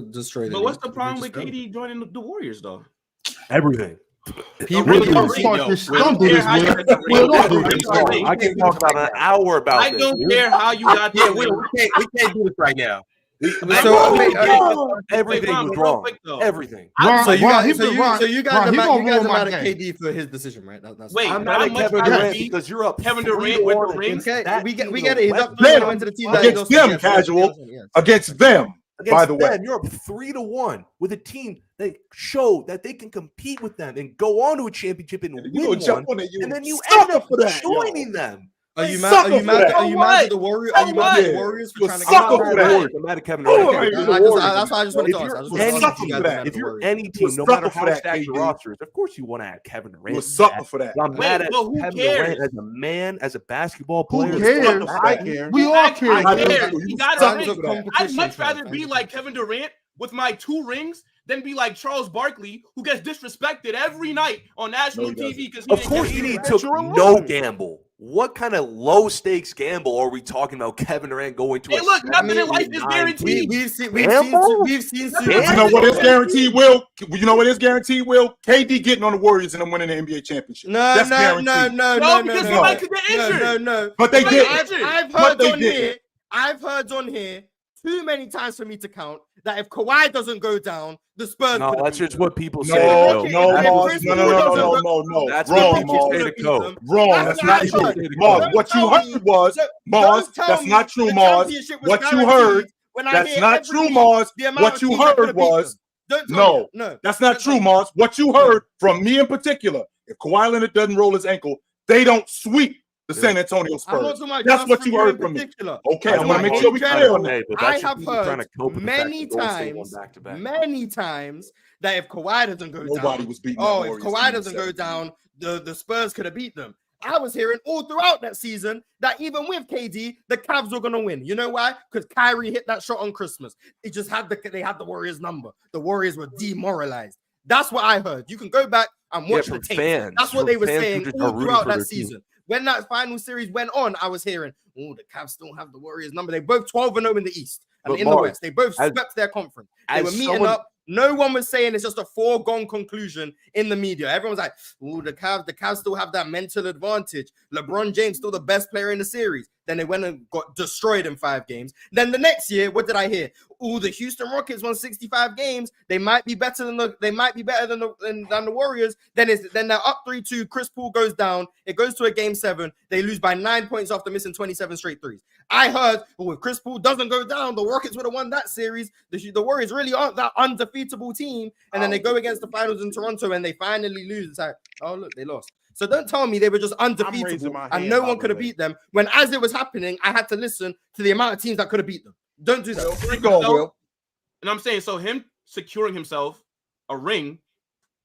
destroy the But league. what's the problem with KD joining the Warriors though? Everything. Don't start this. Don't do this, man. Don't do this. I can talk about an hour about this. I don't care how you got Yeah, that. we can't do this right now. Everything was wrong. Everything. So you guys Ron, are mad at KD for his decision, right? That's Wait, I'm not at Kevin Durant because you're up. Kevin Durant with the rings. okay. We get it. He's up Them. 3-1 to the team Against them, casual. Yes. Against them. By the way, you're up 3-1 with a team that showed that they can compete with them and go on to a championship and win one, and then you end up joining them. Are you mad at the Warriors? Are you mad at the Warriors for trying to get I'm mad at Kevin Durant. That's why I just wanted to ask. If you're any team, no matter how stacked your roster is, of course you want to add Kevin Durant. we'll suffer for that. I'm mad at Kevin Durant as a man, as a basketball player. Who cares? I care. We all care. I care. He got a ring. competition. I'd much rather be like Kevin Durant with my 2 rings than be like Charles Barkley, who gets disrespected every night on national TV because Of course, he took no gamble. What kind of low stakes gamble are we talking about? Kevin Durant going to? Hey, look, nothing in life is guaranteed. We've seen. You know what is guaranteed, Will? You know what is guaranteed, Will? KD getting on the Warriors and them winning the NBA championship. No, Because somebody could get injured. No. But they did. I've heard on here too many times for me to count that if Kawhi doesn't go down, the Spurs. No, that's just what people say. No. That's wrong, what people say to go. Wrong. That's not true. Mars, what you heard was Mars. That's not true, Mars. What you heard. That's not true, Mars. What you heard was no. That's not true, Mars. What you heard from me in particular. If Kawhi Leonard doesn't roll his ankle, they don't sweep the San Antonio Spurs. That's what you heard from me. Okay, I'm gonna make sure we clear on that. I have heard many times that if Kawhi doesn't go down, was beating. if Kawhi doesn't go down, the Spurs could have beat them. I was hearing all throughout that season that even with KD, the Cavs were gonna win. You know why? Because Kyrie hit that shot on Christmas. It just had they had the Warriors number. The Warriors were demoralized. That's what I heard. You can go back and watch the tape. That's what they were saying all throughout that season. When that final series went on, I was hearing, the Cavs don't have the Warriors number. They both 12-0 in the East and in the West. They both swept their conference. They were meeting up. No one was saying it's just a foregone conclusion in the media. Everyone's like, the Cavs still have that mental advantage. LeBron James still the best player in the series. Then they went and got destroyed in 5 games. Then the next year, what did I hear? The Houston Rockets won 65 games. They might be better than the Warriors. Then they're up 3-2. Chris Paul goes down. It goes to a game 7. They lose by 9 points after missing 27 straight threes. I heard, if Chris Paul doesn't go down, the Rockets would have won that series. The Warriors really aren't that undefeatable team. And then they go against the finals in Toronto and they finally lose. It's like, look, they lost. So don't tell me they were just undefeatable and no one could have beat them. When as it was happening, I had to listen to the amount of teams that could have beat them. Don't do that. And I'm saying, so him securing himself a ring,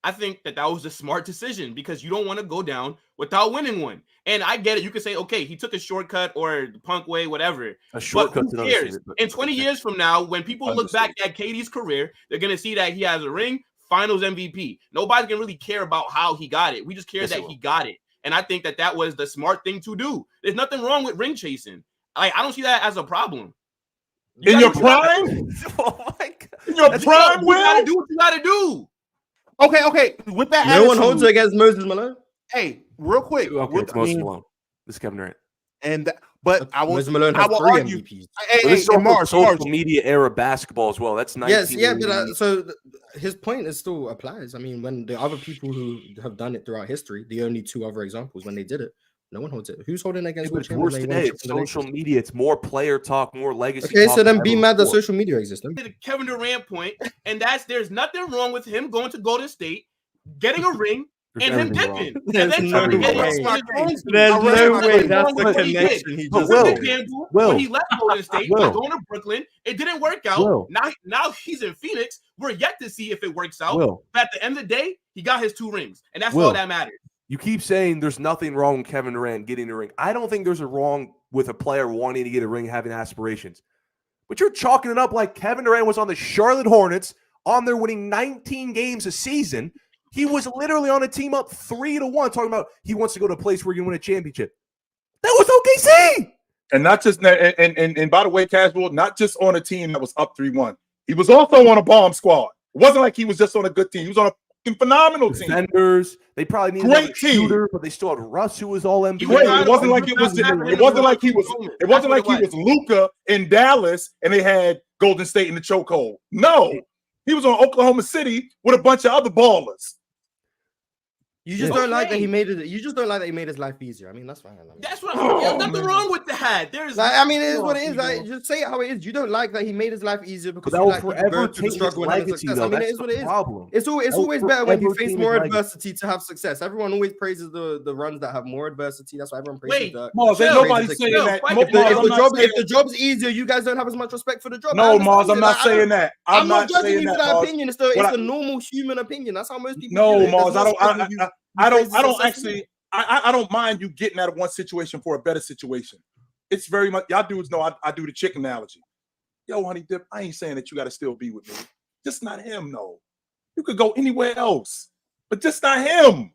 I think that was a smart decision because you don't want to go down without winning one. And I get it. You could say, okay, he took a shortcut or the punk way, whatever. A shortcut. But who cares? In 20 years from now, when people look back at KD's career, they're going to see that he has a ring, finals MVP. Nobody's going to really care about how he got it. We just care that he got it. And I think that was the smart thing to do. There's nothing wrong with ring chasing. I don't see that as a problem. In your prime? Oh my God. In your prime, Will? You got to do what you got to do. Okay. With that, no one holds it against Moses Malone. Hey, real quick. Okay, it's Moses Malone. This is Kevin Durant. But I will. Moses Malone has 3 MVPs. This is social media era basketball as well. That's 19. Yes, but his point still applies. I mean, when the other people who have done it throughout history, the only 2 other examples when they did it, no one holds it. Who's holding against? It's worse today. It's social media. It's more player talk, more legacy. Okay, so then be mad that social media exists. The Kevin Durant point, and there's nothing wrong with him going to Golden State, getting a ring, and him dipping. There's no way. There's no way that's the connection he just made. When he left Golden State, going to Brooklyn, it didn't work out. Now he's in Phoenix. We're yet to see if it works out. But at the end of the day, he got his 2 rings, and that's all that matters. You keep saying there's nothing wrong with Kevin Durant getting a ring. I don't think there's a wrong with a player wanting to get a ring, having aspirations. But you're chalking it up like Kevin Durant was on the Charlotte Hornets, on there winning 19 games a season. He was literally on a team up 3-1, talking about he wants to go to a place where you can win a championship. That was OKC. And not just and by the way, casual, not just on a team that was up 3-1. He was also on a bomb squad. It wasn't like he was just on a good team. He was on a phenomenal team. Defenders, they probably needed Great a shooter, but they still had Russ, who was all NBA. It wasn't like it was. It wasn't like he was. It wasn't like he was Luka in Dallas and they had Golden State in the chokehold. No, he was on Oklahoma City with a bunch of other ballers. You just don't like that he made it. You just don't like that he made his life easier. I mean, that's fine. That's what I'm saying. There's nothing wrong with that. There's like, I mean, it is what it is. Like, just say it how it is. You don't like that he made his life easier because that you will like forever to struggle and have success. I mean, it is what it is. Problem. It's always better when you face more adversity to have success. Everyone always praises the runs that have more adversity. That's why everyone praises Dirk. Mars, ain't nobody saying that. If the job's easier, you guys don't have as much respect for the job. No, Mars, I'm not saying that. I'm not judging you for that opinion. It's the normal human opinion. That's how most people. No, Mars, I don't actually. I don't mind you getting out of one situation for a better situation. It's very much y'all dudes know I do the chicken analogy. Yo, honey dip, I ain't saying that you got to still be with me. Just not him, no. You could go anywhere else, but just not him.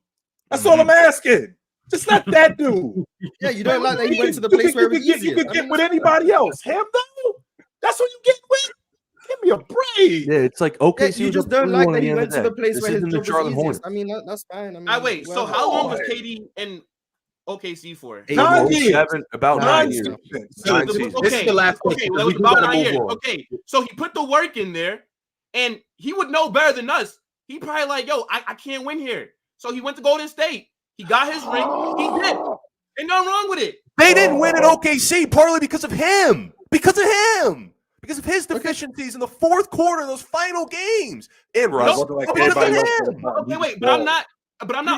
That's all I'm asking. Just not that dude. Yeah, you don't like that he went to the place where it was easier. You could get with anybody else. Him though. That's what you get with. Give me a break. Yeah, it's like okay. You just don't like that he went to the place where his job was easiest. I mean, that's fine. I mean, wait. So how long was KD in OKC for? 9 years. About 9 years. This is the last question. Okay, about 9 years. Okay, so he put the work in there, and he would know better than us. He probably like, yo, I can't win here. So he went to Golden State. He got his ring. He did. Ain't nothing wrong with it. They didn't win in OKC partly because of him. Because of his deficiencies in the fourth quarter of those final games. And Russ. Okay, wait, but I'm not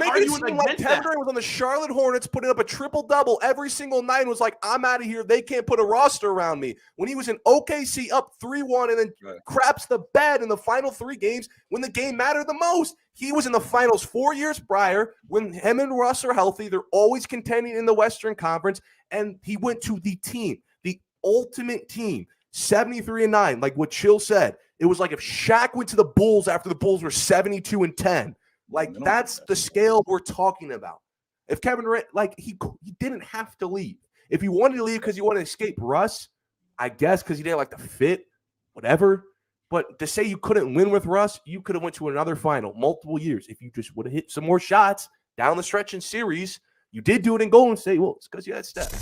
arguing like Kevin Durant was on the Charlotte Hornets putting up a triple-double every single night and was like, I'm out of here. They can't put a roster around me. When he was in OKC up 3-1 and then craps the bed in the final 3 games when the game mattered the most. He was in the finals 4 years prior when him and Russ are healthy. They're always contending in the Western Conference. And he went to the team, the ultimate team. 73-9, like what Chill said. It was like if Shaq went to the Bulls after the Bulls were 72-10. Like that's the scale we're talking about. If Kevin Durant, like he didn't have to leave. If he wanted to leave because he wanted to escape Russ, I guess because he didn't like the fit, whatever. But to say you couldn't win with Russ, you could have went to another final multiple years if you just would have hit some more shots down the stretch in series. You did do it in Golden State. Well, it's because you had Steph.